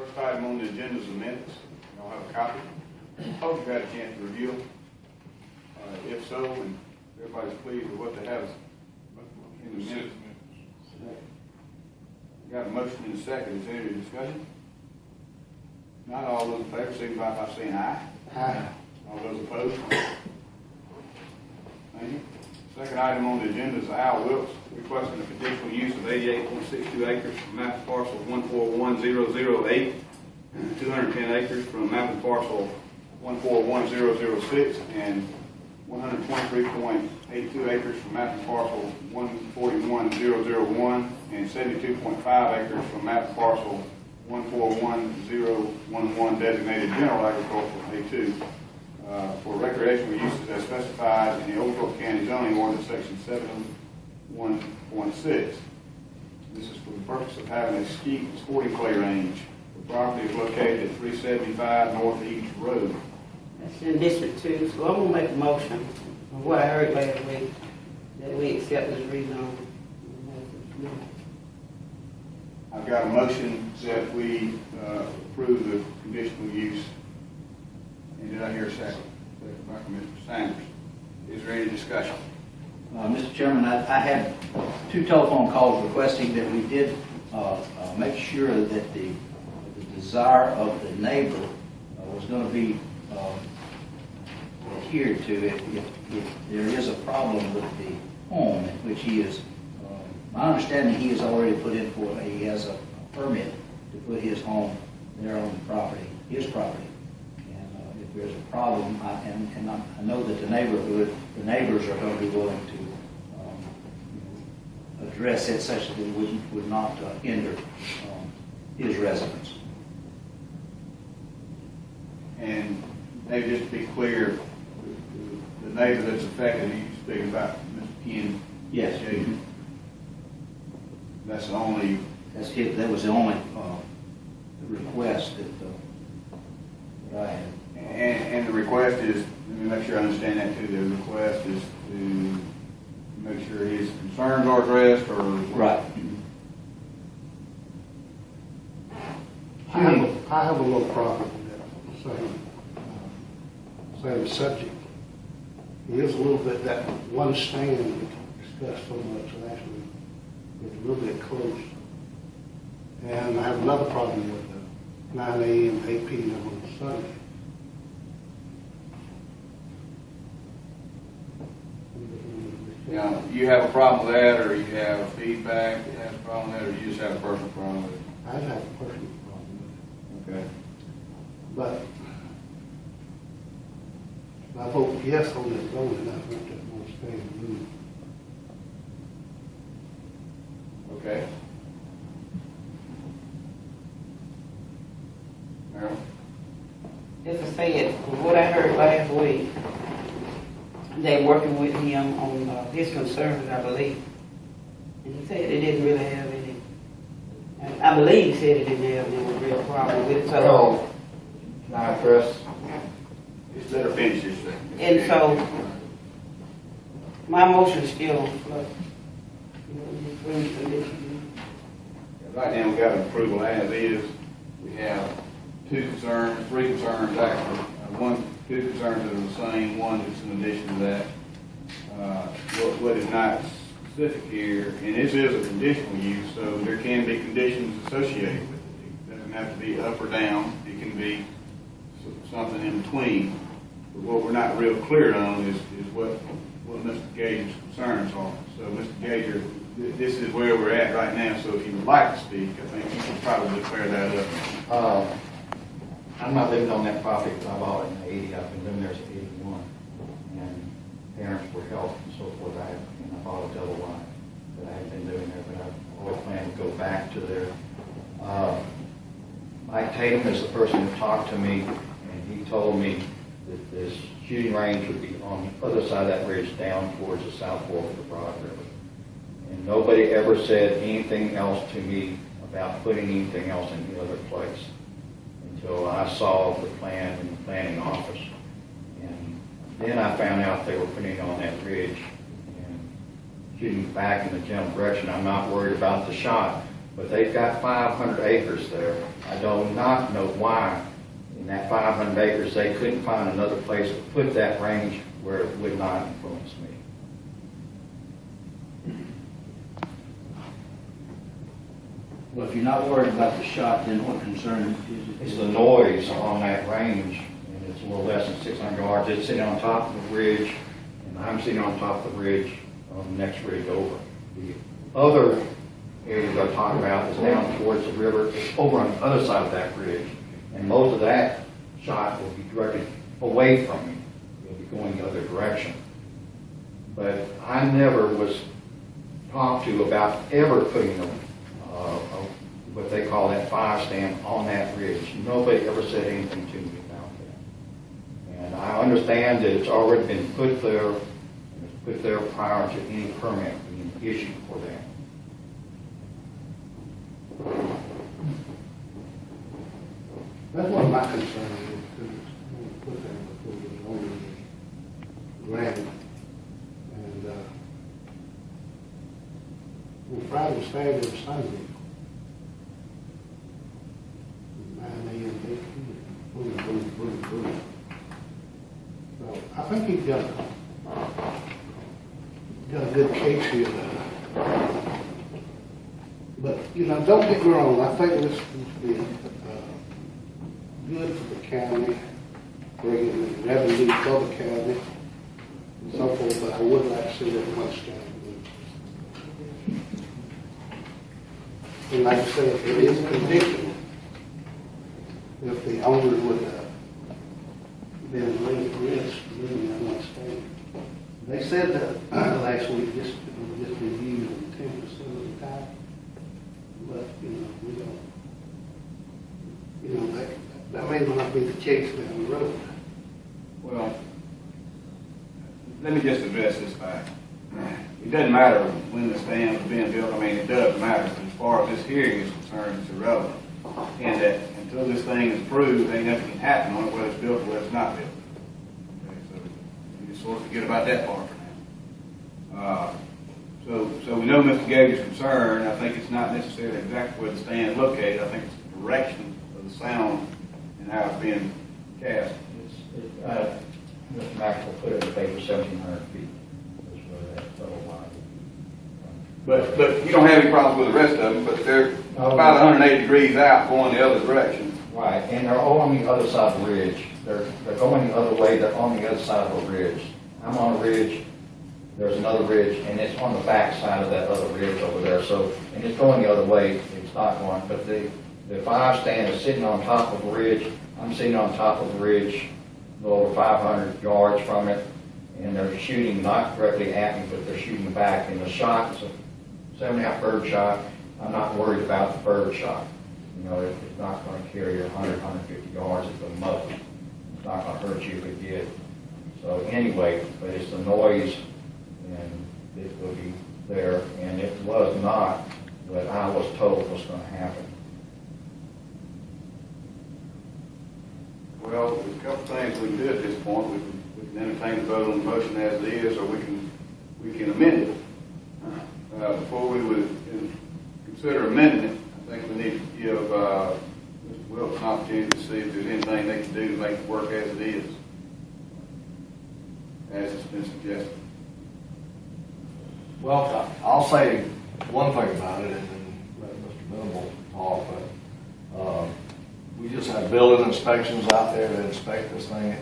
First item on the agenda is the minutes. Y'all have a copy. Hope you've had a chance to review them. If so, and everybody's pleased with what they have in the minutes. Got a motion in a second. Is there any discussion? Not all those in favor signify by saying aye. Aye. All those opposed? Thank you. Second item on the agenda is Al Wilkes requesting a conditional use of 88.62 acres from map parcel 141008 and 210 acres from map parcel 141006 and 123.82 acres from map parcel 141001 and 72.5 acres from map parcel 141011 designated general agricultural A2 for recreational uses as specified in the Oglethorpe County zoning ordinance section 701.6. This is for the purpose of having a skeet sporting clay range. The property is located at 375 North Eades Road. That's in District 2, so I'm gonna make a motion on what I heard last week, that we accept this rezone. I've got a motion that we approve the conditional use. And did I hear a second? Second by Mr. Sanders. Is there any discussion? Mr. Chairman, I had 2 telephone calls requesting that we did make sure that the desire of the neighbor was going to be adhered to if there is a problem with the home in which he is. My understanding, he has already put in for he has a permit to put his home there on the property, his property. If there's a problem, I know that the neighbors are going to be willing to address it such that it would not hinder his residence. And maybe just to be clear, the neighbor that's affected, you speaking about Mr. Ken? Yes. That's the only. That was the only request that I had. And the request is, let me make sure I understand that too, the request is to make sure his concerns are addressed, or? Right. I have a little problem with that same subject. It is a little bit that one stand we discussed so much, and actually it's a little bit close. And I have another problem with 9 a.m. 8 p.m. on Sunday. Now, you have a problem with that, or you have feedback that has a problem with that, or you just have a personal problem with it? I have a personal problem with Okay. it. But I vote yes on this zoning, I think that will stay in the room. Okay. Marilyn? As I said, from what I heard last week, they're working with him on his concerns, I believe. And he said they didn't really have any, I believe he said he didn't have any real problem with it. So, Now, Chris, Just let her finish this thing. and so, my motion's still on the floor. Right now, we got an approval as is. We have 3 concerns actually. Two concerns that are the same, one that's in addition to that. What is not specific here, and this is a conditional use, so there can be conditions associated with it. It doesn't have to be up or down. It can be something in between. But what we're not real clear on is what Mr. Gager's concerns are. So, Mr. Gager, this is where we're at right now, so if you would like to speak, I think you can probably clear that up. I'm not living on that property, but I bought it in '80. I've been living there since '81. And parents were health and so forth. I bought a double wide that I had been doing there, but I always plan to go back to there. Mike Tatum is the person who talked to me, and he told me that this shooting range would be on the other side of that ridge down towards the south fork of the Broad River. And nobody ever said anything else to me about putting anything else in the other place until I saw the plan in the planning office. And then I found out they were putting it on that ridge and shooting back in the general direction. I'm not worried about the shot. but they've got 500 acres there. I do not know why in that 500 acres they couldn't find another place to put that range where it would not influence me. Well, if you're not worried about the shot, then what concern is it? It's the noise on that range, and it's a little less than 600 yards. It's sitting on top of the ridge, and I'm sitting on top of the ridge on the next ridge over. The other area they're talking about is down towards the river. It's over on the other side of that ridge, and most of that shot will be directed away from me. It'll be going the other direction. But I never was talked to about ever putting what they call that fire stand on that ridge. Nobody ever said anything to me about that. And I understand that it's already been put there, and it's put there prior to any permit being issued for that. That's one of my concerns, is to put that before we own the grant. And, we'll Friday, Saturday, and Sunday. 9 a.m., 8 p.m. Boom, boom, boom, boom. So I think he's got a good case here. But, you know, don't get me wrong, I think this would be good for the county, bringing in revenue for the county, and so forth, but I would like to see that much down. And like I said, it is conditional. If the owner would been raised risk, really, I understand. They said that last week, just reviewed 10% of the time. But, you know, we don't, you know, that may not be the case down the road. Well, let me just address this fact. It doesn't matter when the stand is being built. I mean, it does matter. But as far as this hearing is concerned, it's irrelevant. And that until this thing is approved, ain't nothing can happen on it, whether it's built or whether it's not built. Okay, so you just sort of forget about that part for now. So we know Mr. Gager's concern. I think it's not necessarily exactly where the stand is located. I think it's the direction of the sound and how it's being cast. Mr. Maxwell put it in the paper 1,700 feet. That's where that total line. But you don't have any problems with the rest of them, but they're about 180 degrees out going the other direction. Right, and they're all on the other side of the ridge. They're going the other way. They're on the other side of the ridge. I'm on a ridge. There's another ridge, and it's on the back side of that other ridge over there. So, and it's going the other way. It's not going. But the fire stand is sitting on top of the ridge. I'm sitting on top of the ridge, a little over 500 yards from it, and they're shooting not directly at me, but they're shooting back. And the shot is a 7.5 bird shot. I'm not worried about the bird shot. You know, it's not going to carry 100, 150 yards at the most. It's not going to hurt you if it did. So anyway, but it's the noise, and it will be there, and it was not what I was told was going to happen. Well, there's a couple things we can do at this point. We can entertain the vote on the motion as it is, or we can amend it. Before we would consider amending it, I think we need to give Mr. Wilkes an opportunity to see if there's anything they can do to make it work as it is, as it's been suggested. Well, I'll say one thing about it, and then let Mr. Minimal talk, but we just had building inspections out there to inspect this thing.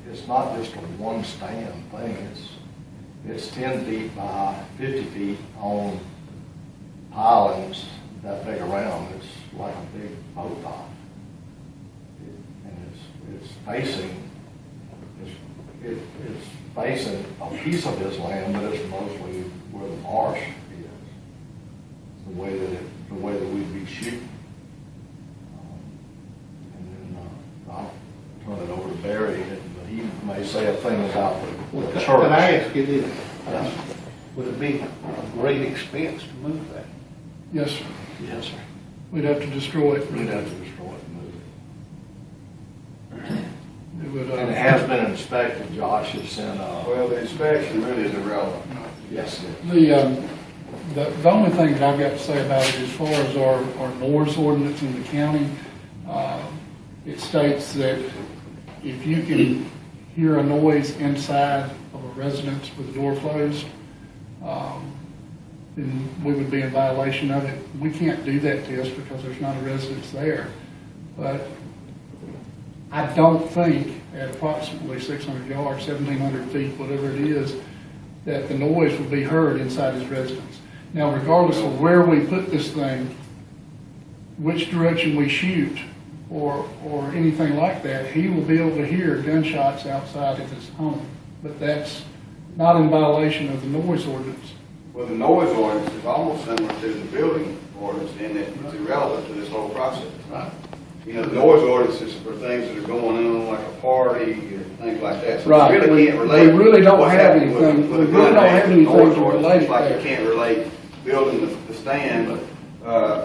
It's not just a one stand thing. It's 10 feet by 50 feet on pilings that big around. It's like a big boat dock. And it's facing a piece of his land, but it's mostly where the marsh is. The way that we'd be shooting. And then I'll turn it over to Barry, but he may say a thing about the church. Can I ask you this? Would it be a great expense to move that? Yes, sir. Yes, sir. We'd have to destroy it. We'd have to destroy it and move it. It would, And it has been inspected. Josh has sent Well, the inspection really is irrelevant. yes, sir. The only thing that I've got to say about it as far as our noise ordinance in the county, it states that if you can hear a noise inside of a residence with the door closed, then we would be in violation of it. We can't do that test because there's not a residence there. But I don't think at approximately 600 yards, 1,700 feet, whatever it is, that the noise will be heard inside his residence. Now, regardless of where we put this thing, which direction we shoot, or anything like that, he will be able to hear gunshots outside of his home. But that's not in violation of the noise ordinance. Well, the noise ordinance is almost similar to the building ordinance in that it's irrelevant to this whole process. Right. You know, the noise ordinance is for things that are going on, like a party or things like that. So Right. you really can't relate. We really don't what's have happening with- anything- with we the really don't gun have thing. anything Noise to ordinance, relate just like there. you can't relate building the stand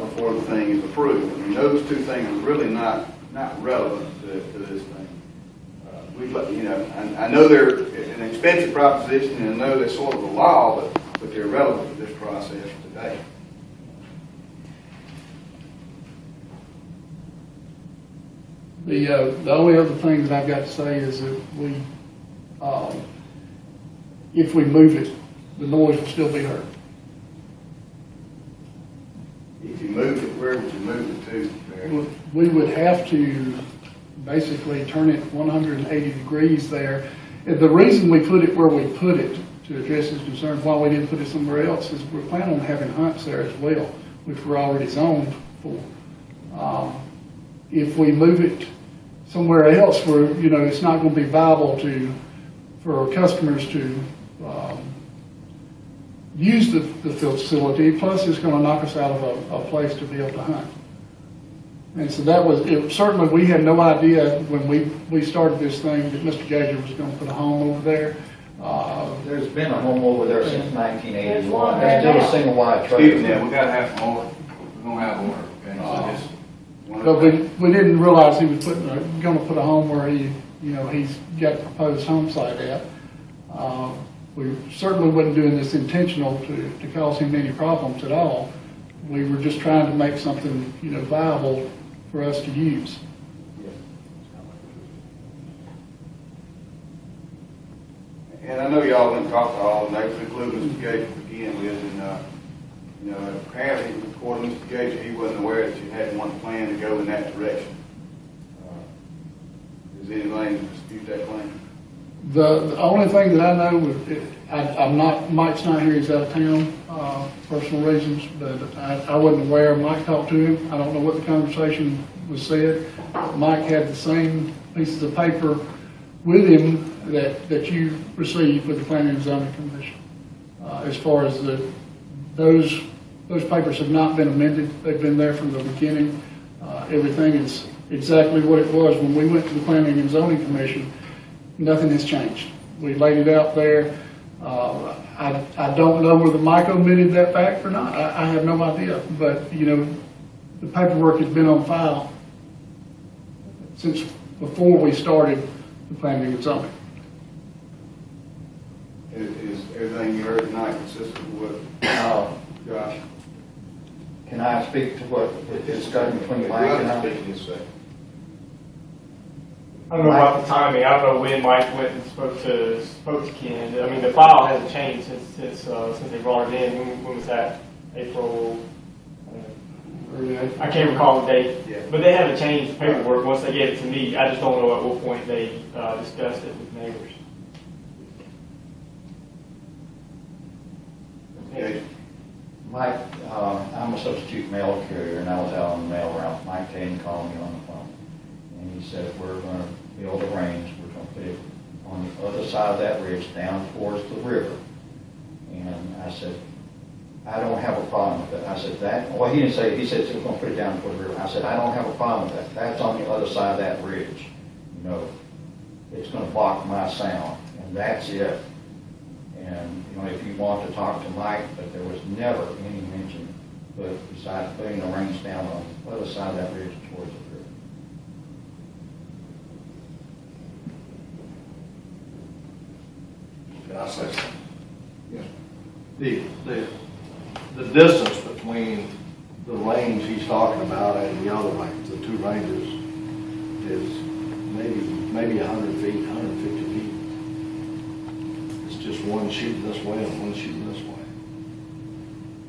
before the thing is approved. I mean, those two things are really not relevant to this thing. You know, I know they're an expensive proposition, and I know they're sort of the law, but they're relevant to this process today. The only other thing that I've got to say is that if we move it, the noise will still be heard. If you move it, where would you move it to, Barry? We would have to basically turn it 180 degrees there. And the reason we put it where we put it, to address his concerns, why we didn't put it somewhere else, is we're planning on having hunts there as well, which we're already zoned for. If we move it somewhere else where, you know, it's not going to be viable for customers to use the facility, plus it's going to knock us out of a place to be able to hunt. And so that was, certainly we had no idea when we started this thing that Mr. Gager was going to put a home over there. There's been a home over there since 1981. There's still a single wide Excuse me, trailer. we gotta have some order. We're gonna have order, okay? So just But we didn't realize he was going to put a home where he's got a proposed home site at. We certainly wasn't doing this intentional to cause him any problems at all. We were just trying to make something, viable for us to use. And I know y'all didn't talk to all the neighbors, including Mr. Gager to begin with, and, apparently, according to Mr. Gager, he wasn't aware that you had one plan to go in that direction. Is anything to dispute that claim? The only thing that I know, Mike's not here, he's out of town, personal reasons, but I wasn't aware. Mike talked to him. I don't know what the conversation was said. Mike had the same pieces of paper with him that you received with the Planning and Zoning Commission. As far as those papers have not been amended. They've been there from the beginning. Everything is exactly what it was when we went to the Planning and Zoning Commission. Nothing has changed. We laid it out there. I don't know whether Mike omitted that fact or not. I have no idea. But, the paperwork has been on file since before we started the Planning and Zoning. Is everything you heard tonight consistent with Josh? Can I speak to what the discussion between Mike and I? Speak this second. I don't know about the timing. I don't know when Mike went and spoke to Ken. I mean, the file hasn't changed since they brought it in. When was that? April. I can't recall the date. Yeah. But they haven't changed the paperwork once they gave it to me. I just don't know at what point they discussed it with neighbors. Okay. Mike, I'm a substitute mail carrier, and I was out on the mail route. Mike Kane called me on the phone, and he said, we're going to build a range. We're going to put it on the other side of that ridge down towards the river. And I said, I don't have a problem with that. I said, well, he didn't say, he said, we're going to put it down toward the river. I said, I don't have a problem with that. That's on the other side of that ridge. It's going to block my sound, and that's it. And, if you want to talk to Mike, but there was never any mention, besides putting a range down on the other side of that ridge towards the river. Can I say something? Steve. The distance between the range he's talking about and the other range, the two ranges, is maybe 100 feet, 150 feet. It's just one shooting this way and one shooting this way.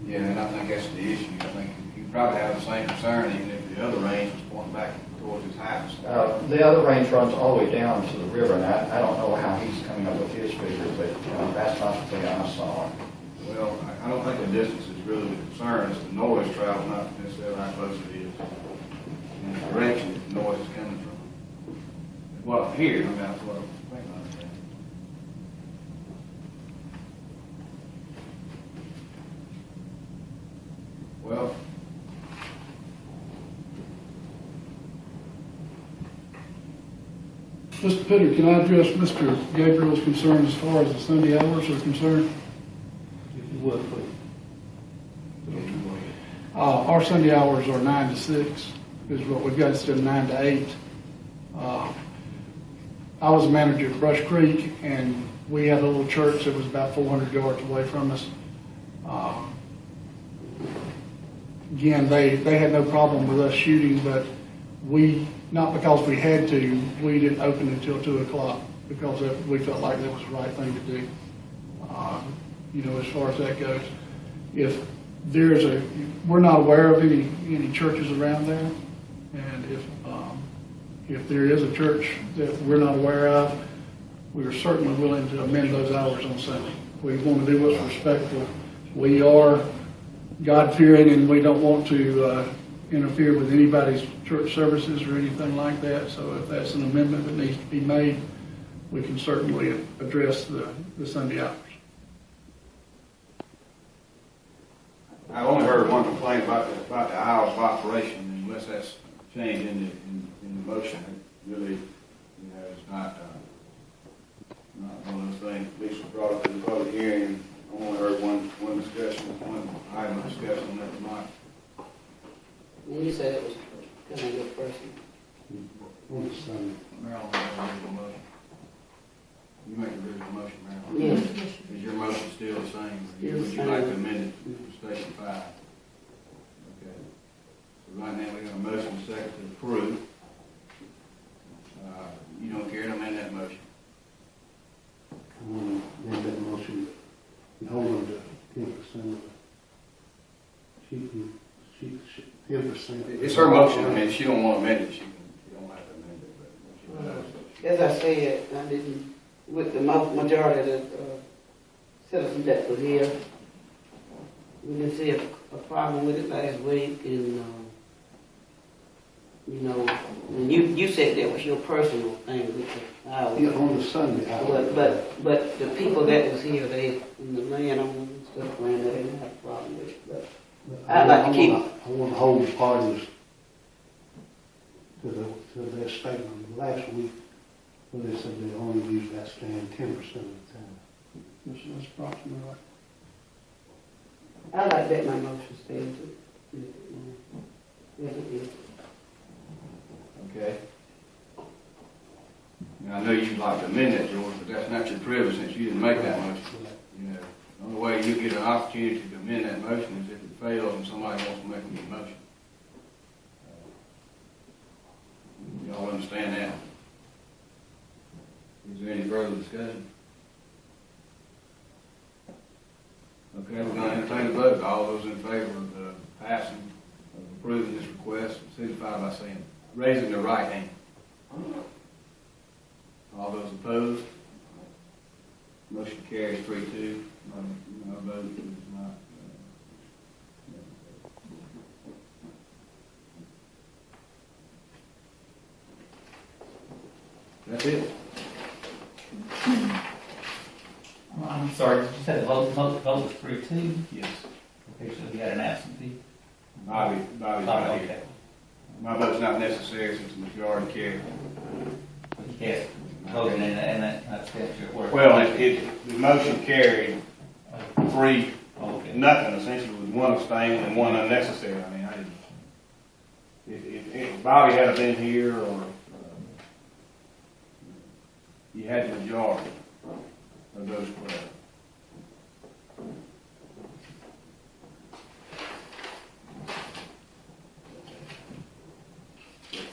Yeah, and I think that's the issue. I think he probably have the same concern even if the other range was pointing back towards his house. The other range runs all the way down to the river, and I don't know how he's coming up with his figure, but that's not the thing I saw. Well, I don't think the distance is really the concern. It's the noise travel, not necessarily how close it is. And the direction that the noise is coming from. Well, here, I mean, that's what I'm thinking of. Well, Mr. Pitter, can I address Mr. Gabriel's concern as far as the Sunday hours are concerned? If you would, please. Our Sunday hours are 9 to 6, is what we've got instead of 9 to 8. I was a manager at Brush Creek, and we had a little church that was about 400 yards away from us. Again, they had no problem with us shooting, but we, not because we had to, we didn't open until 2 o'clock because we felt like that was the right thing to do. As far as that goes, if there's we're not aware of any churches around there, and if there is a church that we're not aware of, we're certainly willing to amend those hours on Sunday. We want to do what's respectful. We are God-fearing, and we don't want to interfere with anybody's church services or anything like that. So if that's an amendment that needs to be made, we can certainly address the Sunday hours. I've only heard one complaint about the hours of operation, unless that's changed in the motion. It really, it's not one of those things. At least we brought it to the public hearing. I only heard one discussion, one item of discussion on that tonight. When you said it was kind of a good person. On the Sunday. Marilyn, make the original motion. You make the original motion, Marilyn. Yes. Is your motion still the same? Still the Would you like to same. amend it to Station 5? Okay. So right now, we got a motion and second to approve. You don't care to amend that motion? I want to make that motion, and hold on to 10% of the sheet, 10%. It's her motion. I mean, if she don't want to amend it, she don't have to amend it, but. As I said, I didn't, with the majority of the citizens that were here, we didn't see a problem with it last week, and, when you said that was your personal thing with the hours. Yeah, on the Sunday. But the people that was here, they, in the land on and stuff, around there, they didn't have a problem with it, but I'd like to keep. I want to hold the parties to their statement last week, when they said they only use that stand 10% of the time. That's approximately right. I like that my motion stand to. Yes, it is. Okay. Now, I know you'd like to amend that, George, but that's not your privilege since you didn't make that motion. The only way you get an opportunity to amend that motion is if it fails and somebody wants to make a new motion. Y'all understand that? Is there any further discussion? Okay, we're going to entertain a vote. All those in favor of passing, of approving this request, signify by saying, raising their right hand. All those opposed? Motion carries 3-2. No vote is not. That's it. I'm sorry, did you say the vote was 3-2? Yes. Okay, so we had an absentee? Bobby's Oh, not here. okay. My vote's not necessary since the majority carried. You can't vote in that's your work. Well, the motion carried 3, Okay. nothing, essentially, with one abstain and one unnecessary. I mean, if Bobby had been here or you had the majority of those present.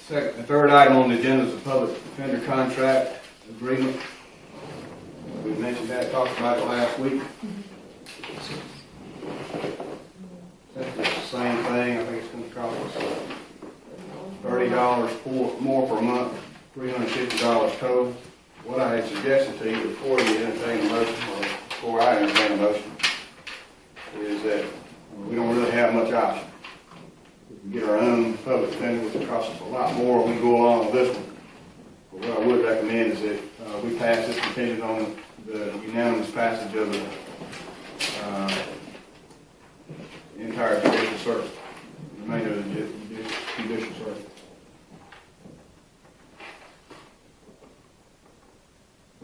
The third item on the agenda is the public defender contract agreement. We mentioned that, talked about it last week. That's the same thing, I think it's gonna cost us $30 more per month, $350 total. What I had suggested to you before you entertain a motion, or before I entertain a motion, is that we don't really have much option. We can get our own public defender, which will cost us a lot more when we go along with this one. But what I would recommend is that we pass this contingent on the unanimous passage of the entire judicial circuit, the remainder of the judicial circuit.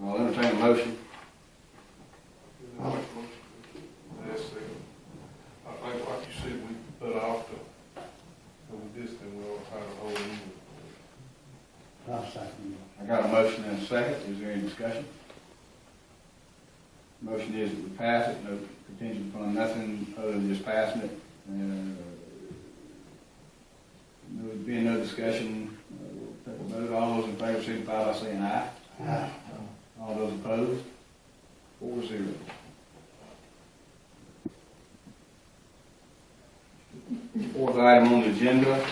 I'll entertain a motion. Yes, sir. I think, like you said, we put off the distance, we'll try to hold it. I'll second I got a motion and a second. Is there any discussion? Motion is that we pass it, no contingent upon nothing other than just passing it. There would be no discussion. We'll take a vote. All those in favor signify by saying aye. Aye. All those opposed? 4-0. Fourth item on the agenda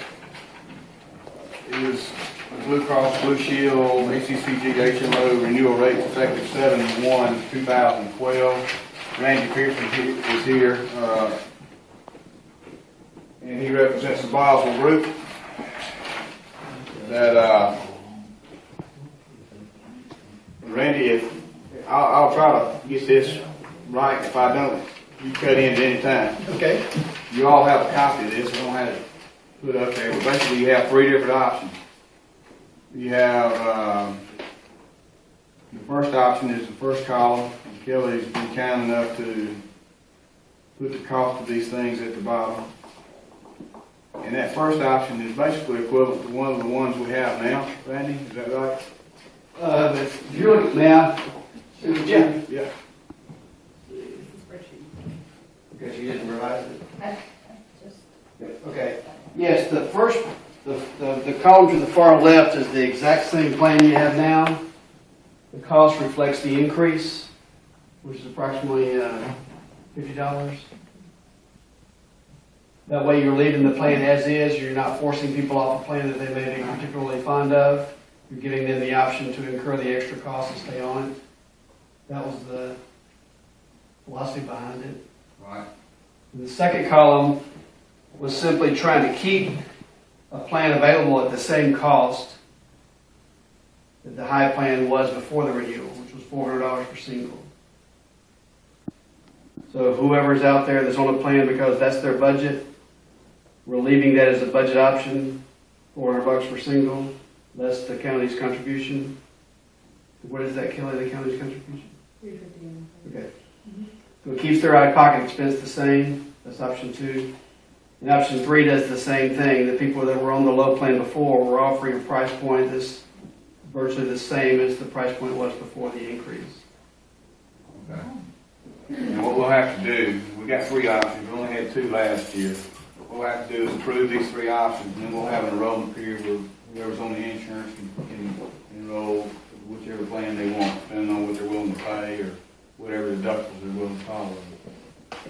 is the Blue Cross Blue Shield ACCG HMO renewal rates effective 7/1/2012. Randy Pearson is here, and he represents the Boswell group. That Randy, I'll try to get this right. If I don't, you cut in at any time. Okay. You all have a copy of this. We don't have it put up there, but basically you have three different options. You have the first option is the first column, and Kelly's been kind enough to put the cost of these things at the bottom. And that first option is basically equivalent to one of the ones we have now. Randy, is that right? If you're looking now, yeah. Yeah. Because you didn't realize it. Okay. Yes, the first, the column to the far left is the exact same plan you have now. The cost reflects the increase, which is approximately $50. That way you're leaving the plan as is. You're not forcing people off a plan that they may be particularly fond of. You're giving them the option to incur the extra cost and stay on it. That was the philosophy behind it. Right. The second column was simply trying to keep a plan available at the same cost that the high plan was before the renewal, which was $400 per single. So whoever's out there that's on a plan because that's their budget, we're leaving that as a budget option, $400 per single, less the county's contribution. What is that, Kelly, the county's contribution? $350. Okay. So it keeps their out-of-pocket expense the same. That's option 2. And option 3 does the same thing. The people that were on the low plan before were offering a price point that's virtually the same as the price point was before the increase. Okay. And what we'll have to do, we got 3 options. We only had 2 last year. What we'll have to do is approve these 3 options, and then we'll have an enrollment period where whoever's on the insurance can enroll whichever plan they want, depending on what they're willing to pay or whatever deductibles they're willing to follow.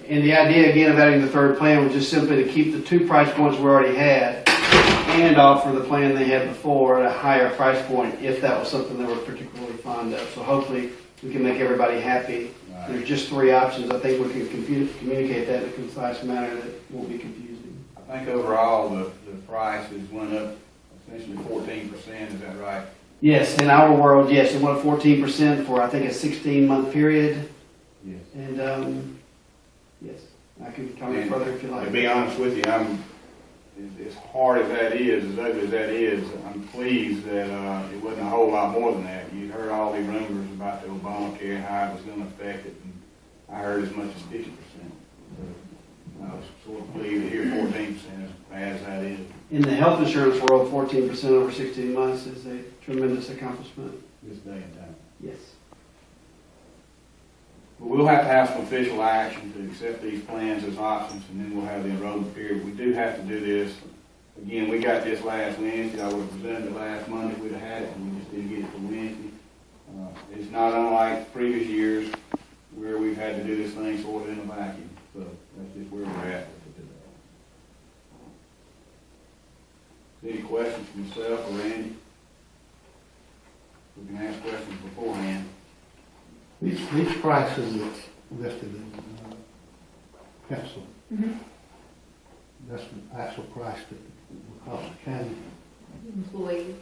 And the idea, again, of adding the third plan was just simply to keep the 2 price points we already had and offer the plan they had before at a higher price point if that was something they were particularly fond of. So hopefully we can make everybody happy. Right. There's just 3 options. I think we can communicate that in a concise manner that won't be confusing. I think overall the prices went up essentially 14%, is that right? Yes, in our world, yes, it went 14% for I think a 16-month period. Yes. And yes, I can comment further if you like. To be honest with you, as hard as that is, as ugly as that is, I'm pleased that it wasn't a whole lot more than that. You heard all the rumors about the Obamacare and how it was going to affect it, and I heard as much as 50%. So I was sort of pleased to hear 14%, as bad as that is. In the health insurance world, 14% over 16 months is a tremendous accomplishment. This day and time. Yes. But we'll have to have some official action to accept these plans as options, and then we'll have the enrollment period. We do have to do this Again, we got this last Wednesday, I would have presented it last Monday, we'd have had it, and we just didn't get it till Wednesday. It's not unlike previous years where we've had to do this thing sort of in a vacuum, so that's just where we're at with it today. Any questions from yourself or Randy? We can ask questions beforehand. These prices that's listed in pencil, that's the actual price that will cost the county. Employee.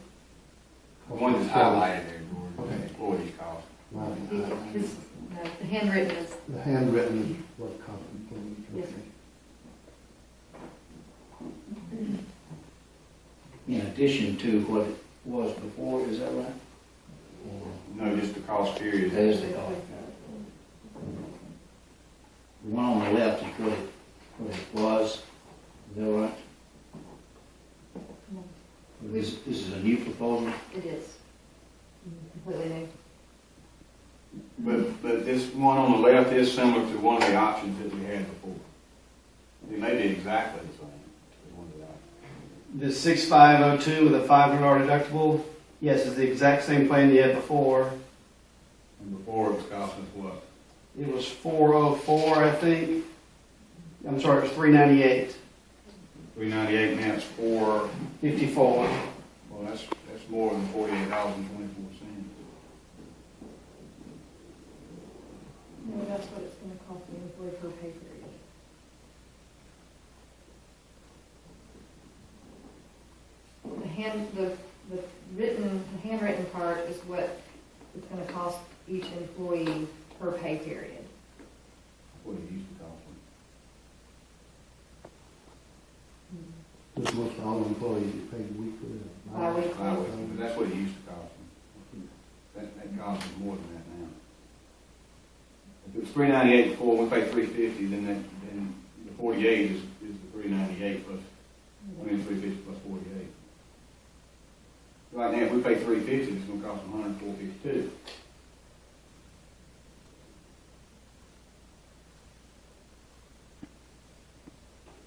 The one that's highlighted there, George, Okay. the employees cost. The handwritten is, The handwritten is what it costs employees. Yes, sir. In addition to what it was before, is that right? No, just the cost period. That is the cost. The one on the left is what it was, is that right? This is a new proposal? it is. Completely new. But this one on the left is similar to one of the options that we had before. It may be exactly the same as one of the options. The 6502 with a $500 deductible, yes, is the exact same plan you had before. And before it was costing us what? It was 404, I think. I'm sorry, it was 398, $398, and that's for, 54. well, that's more than $48.24. No, that's what it's gonna cost the employee per pay period. The handwritten part is what it's gonna cost each employee per pay period. What it used to cost them. This most all employees get paid weekly. Bi-weekly. But that's what it used to cost them. That costs us more than that now. If it was $398 before, we paid $350, then the 48 is the $398 plus, $350 plus 48. Right now, if we pay $350, it's gonna cost them $104.52.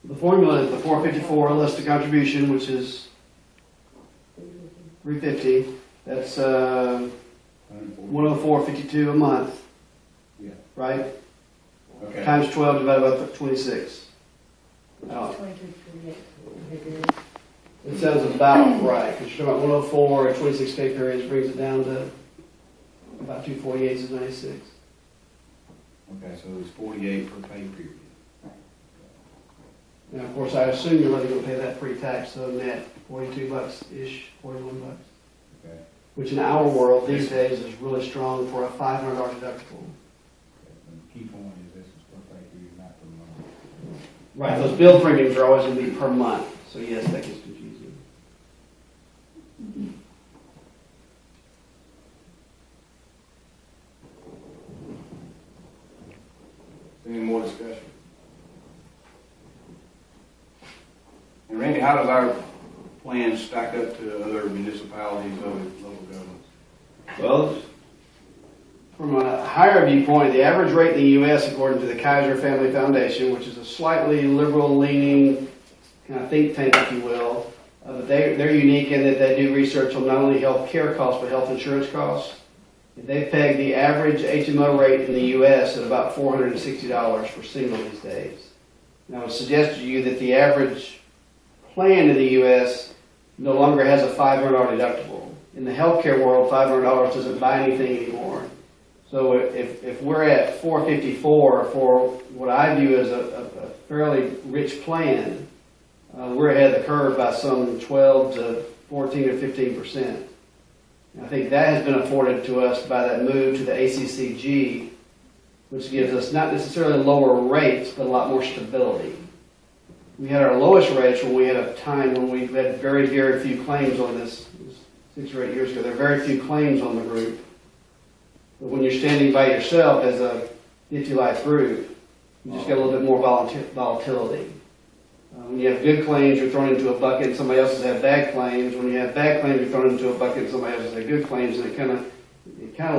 The formula is the 454 less the contribution, which is 350. That's 104.52 a month, Yeah. right? Okay. Times 12 divided by 26. Oh, 22.48. it sounds about right, because you're talking about 104 and 26 pay periods brings it down to about 248 is 96. Okay, so it's 48 per pay period. Now, of course, I assume you're only going to pay that pre-tax, so net $42-ish, $41. Okay. Which in our world these days is really strong for a $500 deductible. And the key point is this is per pay period, not per month. Right, those bill premiums are always going to be per month, so yes, that gets confusing. Any more discussion? And Randy, how does our plan stack up to other municipalities, other local governments? Well, from a higher viewpoint, the average rate in the U.S., according to the Kaiser Family Foundation, which is a slightly liberal-leaning kind of think tank, if you will, but they're unique in that they do research on not only health care costs, but health insurance costs. They peg the average HMO rate in the U.S. at about $460 for single these days. And I would suggest to you that the average plan in the U.S. no longer has a $500 deductible. In the healthcare world, $500 doesn't buy anything anymore. So if we're at $454 for what I view as a fairly rich plan, we're ahead of the curve by some 12 to 14 or 15%. I think that has been afforded to us by that move to the ACCG, which gives us not necessarily lower rates, but a lot more stability. We had our lowest rates when we had a time when we had very, very few claims on this. It was 6 or 8 years ago. There are very few claims on the group. But when you're standing by yourself as a 50-life group, you just get a little bit more volatility. When you have good claims, you're thrown into a bucket, and somebody else has had bad claims. When you have bad claims, you're thrown into a bucket, and somebody else has had good claims, and it kind of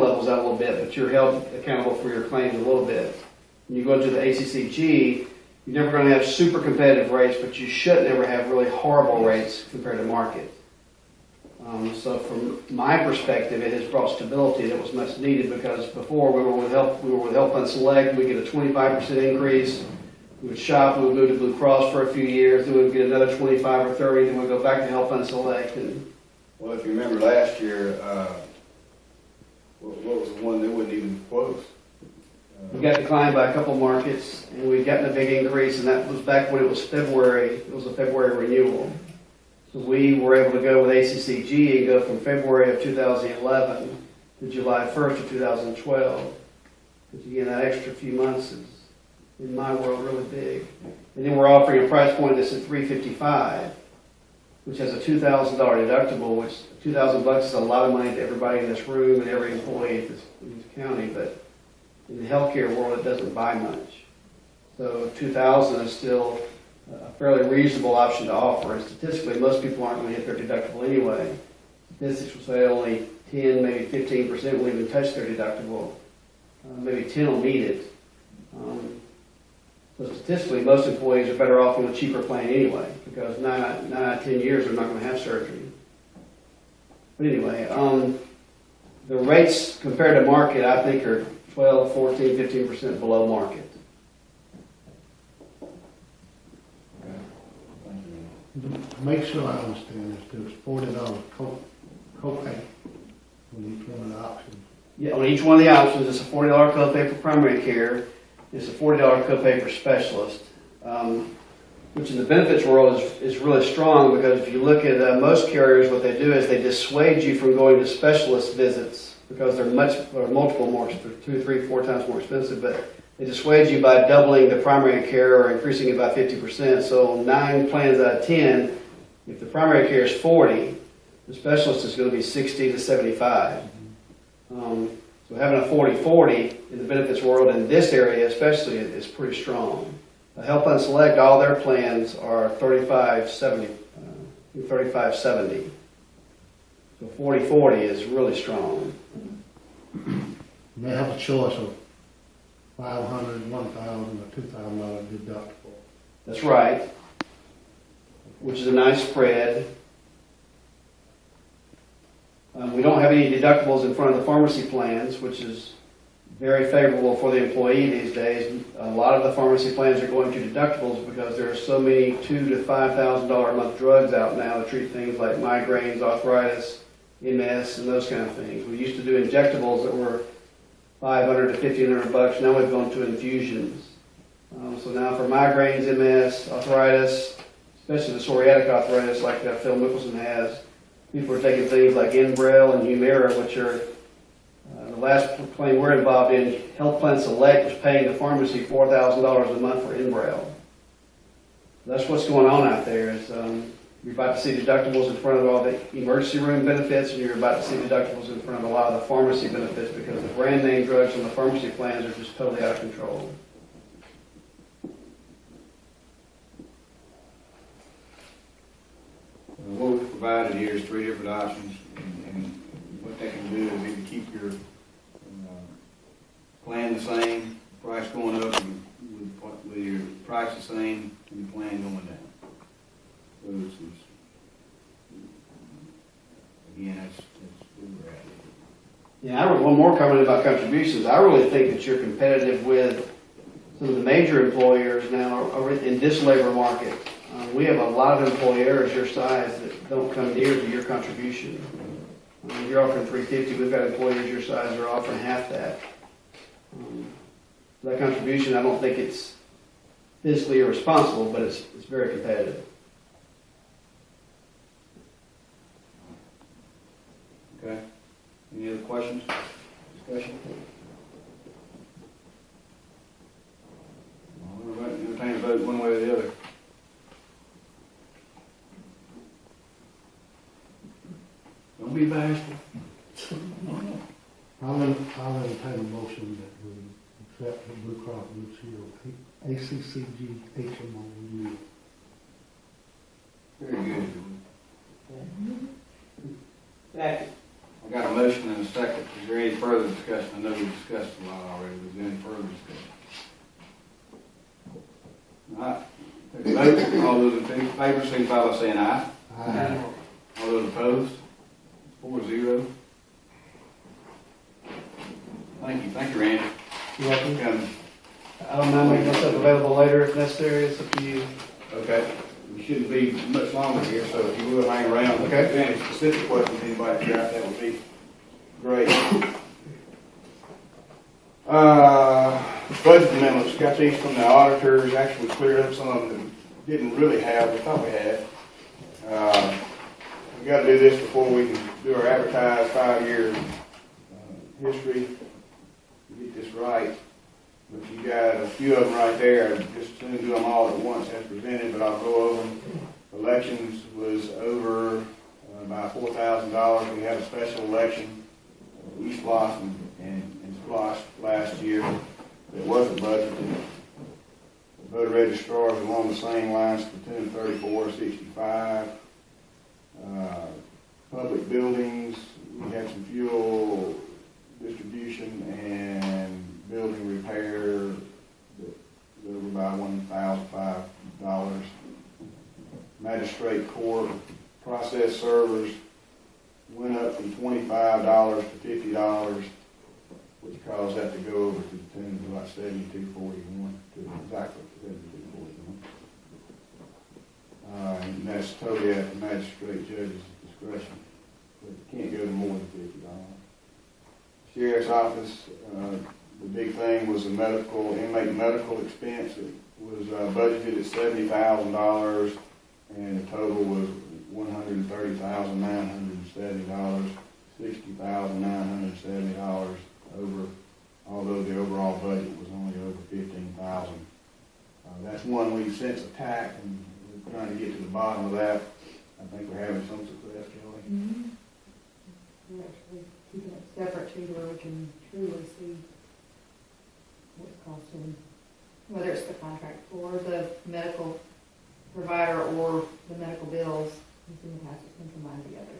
levels out a little bit, but you're held accountable for your claims a little bit. When you go to the ACCG, You're never going to have super competitive rates, but you should never have really horrible rates compared to market. So from my perspective, it has brought stability that was much needed, because before we were with Help Fund Select, we get a 25% increase. We would shop, we would move to Blue Cross for a few years, then we would get another 25 or 30, then we'd go back to Help Fund Select. And Well, if you remember last year, what was the one that wouldn't even quote? we got declined by a couple markets, and we'd gotten a big increase, and that was back when it was February. It was a February renewal. So we were able to go with ACCG and go from February of 2011 to July 1st of 2012. Because again, that extra few months is, in my world, really big. And then we're offering a price point that's at $355, which has a $2,000 deductible, which $2,000 is a lot of money to everybody in this room and every employee in this county, but in the healthcare world, it doesn't buy much. So $2,000 is still a fairly reasonable option to offer. And statistically, most people aren't going to hit their deductible anyway. Statistics will say only 10, maybe 15% will even touch their deductible. Maybe 10 will meet it. So statistically, most employees are better off on a cheaper plan anyway, because 9 out of 10 years they're not going to have surgery. But anyway, the rates compared to market, I think, are 12, 14, 15% below market. To make sure I understand this, too, it's $40 copay on each one of the options. Yeah, on each one of the options, it's a $40 copay for primary care. It's a $40 copay for specialist, which in the benefits world is really strong, because if you look at most carriers, what they do is they dissuade you from going to specialist visits, because they're multiple more, 2, 3, 4 times more expensive, but they dissuade you by doubling the primary care or increasing it by 50%. So 9 plans out of 10, if the primary care is 40, the specialist is going to be 60 to 75. So having a 40-40 in the benefits world in this area especially is pretty strong. Help Fund Select, all their plans are 35-70. So 40-40 is really strong. They have a choice of $500, $1,000, or $2,000 deductible. That's right, which is a nice spread. We don't have any deductibles in front of the pharmacy plans, which is very favorable for the employee these days. A lot of the pharmacy plans are going to deductibles because there are so many $2,000 to $5,000 a month drugs out now to treat things like migraines, arthritis, MS, and those kind of things. We used to do injectables that were $500 to $1,500. Now we've gone to infusions. So now for migraines, MS, arthritis, especially the psoriatic arthritis like Phil Mickelson has, people are taking things like Enbrel and Humira, which are, the last claim we're involved in, Health Plan Select was paying the pharmacy $4,000 a month for Enbrel. That's what's going on out there. Is, you're about to see deductibles in front of all the emergency room benefits, and you're about to see deductibles in front of a lot of the pharmacy benefits, because the brand name drugs on the pharmacy plans are just totally out of control. What we've provided here is 3 different options, and what they can do is either keep your plan the same, price going up, and with your price the same, and your plan going down. So again, that's where we're at. Yeah, I have one more comment about contributions. I really think that you're competitive with some of the major employers now in this labor market. We have a lot of employers your size that don't come near to your contribution. You're offering $350. We've got employers your size that are offering half that. That contribution, I don't think it's fiscally irresponsible, but it's very competitive. Okay. Any other questions? Discussion? We're going to entertain a vote one way or the other. Don't be bashful. I'll entertain a motion that we accept the Blue Cross Blue Shield ACCG HMO renewal. Very good. Second. I got a motion and a second. Is there any further discussion? I know we discussed a lot already. Is there any further discussion? All right, take a vote. All those in favor, signify by saying aye. Aye. All those opposed? 4-0. Thank you, Randy. You're welcome. Coming. I don't mind making myself available later if necessary, it's up to you. Okay, we shouldn't be much longer here, so if you will hang around. Okay. If any specific questions anybody got, that would be great. Budget amendments, got these from the auditors, actually cleared up some of them that didn't really have, we thought we had. We gotta do this before we can do our advertised 5-year history, to get this right. But you got a few of them right there, just soon do them all at once as presented, but I'll go over them. Elections was over by $4,000. We had a special election, East Loss and Splosh last year that wasn't budgeted. The voter registrars along the same lines, platoon 3465. Public buildings, we had some fuel distribution and building repair that over by $1,005. Magistrate court process servers went up from $25 to $50, which caused that to go over to the tune of about $72.41 to exactly $72.41. And that's totally at the magistrate judge's discretion, but it can't go to more than $50. Sheriff's office, the big thing was the inmate medical expense. It was budgeted at $70,000, and the total was $130,970, $60,970 over, although the overall budget was only over $15,000. That's one we've since attacked, and we're trying to get to the bottom of that. I think we're having some success, Kelly. Mm-hmm. We're actually keeping it separate too, where we can truly see what's costing, whether it's the contract for the medical provider or the medical bills. In the past, it's been combined together.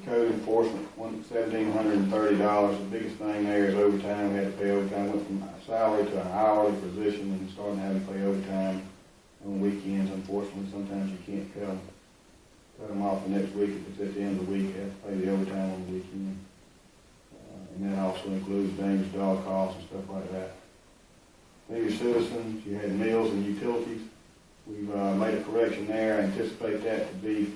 Code enforcement, $1,730. The biggest thing there is overtime. We had to pay overtime. Went from a salary to an hourly position, and starting having to pay overtime on weekends. Unfortunately, sometimes you can't cut them off the next week. If it's at the end of the week, you have to pay the overtime on the weekend. And that also includes dangerous dog calls and stuff like that. Senior citizens, you had meals and utilities. We've made a correction there. I anticipate that to be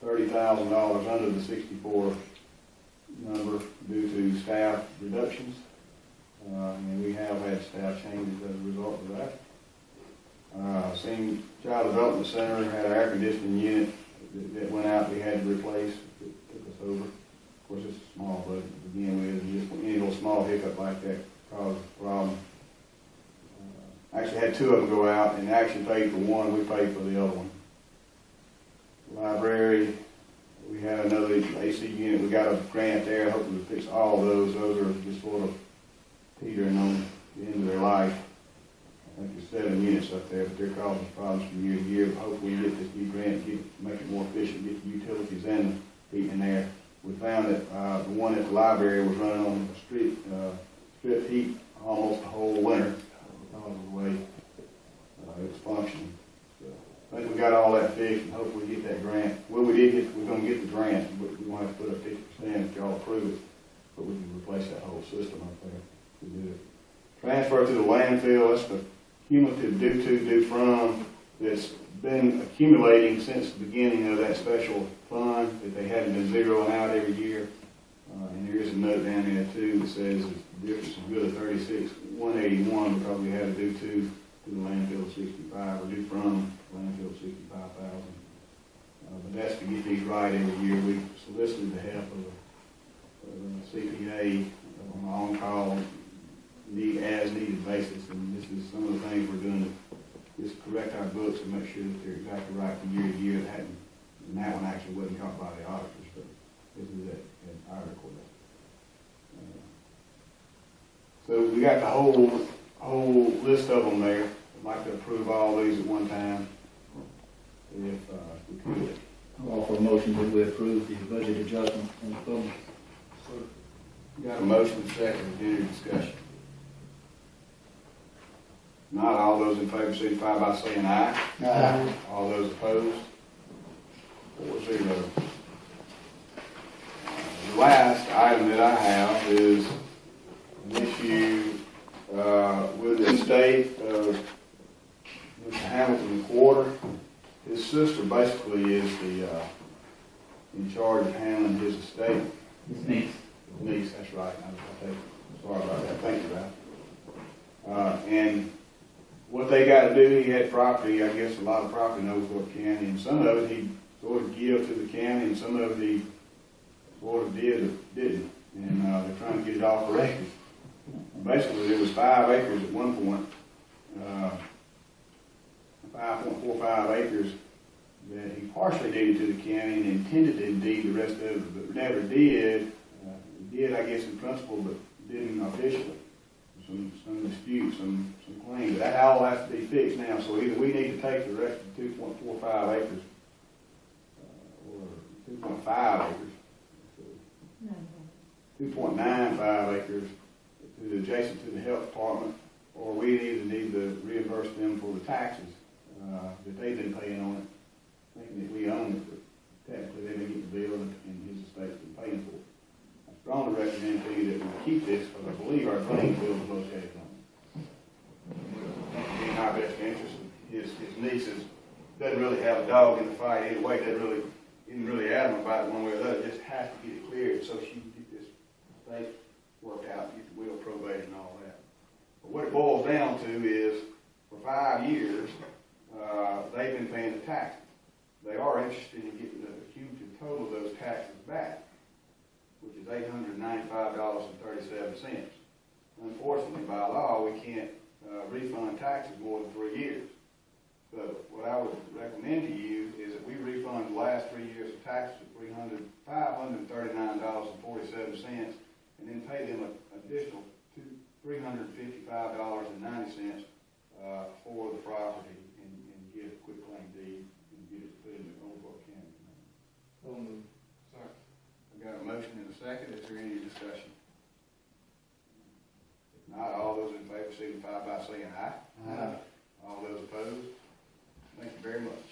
$30,000 under the 64 number due to staff reductions. And we have had staff changes as a result of that. Senior Child Development Center had an air conditioning unit that went out. We had to replace. It took us over. Of course, it's a small budget to begin with, and just any little small hiccup like that caused a problem. Actually had two of them go out, and actually paid for one. We paid for the other one. Library, we had another AC unit. We got a grant there, hoping to fix all of those. Those are just sort of teetering on the end of their life. I think there's 7 units up there, but they're causing problems from year to year. Hopefully we get this new grant, make it more efficient, get the utilities and the heating in there. We found that the one at the library was running on strip heat almost the whole winter because of the way it was functioning. So I think we got all that fixed, and hopefully we get that grant. Well, we're going to get the grant, but we won't have to put up 50% if y'all approve it. But we can replace that whole system up there to do it. Transfer to the landfill, that's the cumulative due from that's been accumulating since the beginning of that special fund that they hadn't been zeroing out every year. And there is a note down there too that says the difference is good at 36,181 because we had a due to the landfill 65 or due from landfill 65,000. But that's to get these right every year. We solicited the help of a CPA on an on-call as needed basis, and this is some of the things we're doing to just correct our books and make sure that they're exactly right from year to year. And that one actually wasn't caught by the auditors, but this is at our record. So we got the whole list of them there. I'd like to approve all these at one time, if we could. I'll offer a motion that we approve the budget adjustment on the public. Got a motion and second, any discussion? Not all those in favor signify by saying aye. Aye. All those opposed? 4-0. The last item that I have is an issue with the estate of Mr. Hamilton Quarter. His sister basically is the in charge of handling his estate. His niece. Niece, that's right. Sorry about that. Thank you, Ralph. And what they got to do, he had property, I guess a lot of property in Oglethorpe County, and some of it he sort of give to the county, and some of it he sort of did or didn't. And they're trying to get it off the record. Basically, there was 5 acres at one point, 5.45 acres that he partially deeded to the county and intended to deed the rest of it, but never did. He did, I guess, in principle, but didn't officially. Some dispute, some claim. But that all has to be fixed now. So either we need to take the rest of 2.45 acres or 2.5 acres, 2.95 acres to adjacent to the health department, or we either need to reimburse them for the taxes that they've been paying on it, thinking that we own it, but technically they've been getting the bill and his estate's been paying for it. I strongly recommend to you that we keep this, because I believe our drain bill is located on it. In our best interest, his nieces doesn't really have a dog in the fight anyway, isn't really adamant about it one way or the other, just has to get it cleared so she can get this estate worked out, get the will probate and all that. But what it boils down to is, for 5 years, they've been paying the taxes. They are interested in getting the cumulative total of those taxes back, which is $895.37. Unfortunately, by law, we can't refund taxes more than 3 years. So what I would recommend to you is that we refund the last 3 years of taxes of $539.47, and then pay them an additional $355.90 for the property and get a quick claim deed and get it put in the Oglethorpe County. I've got a motion and a second. Is there any discussion? If not, all those in favor signify by saying aye. Aye. All those opposed? Thank you very much.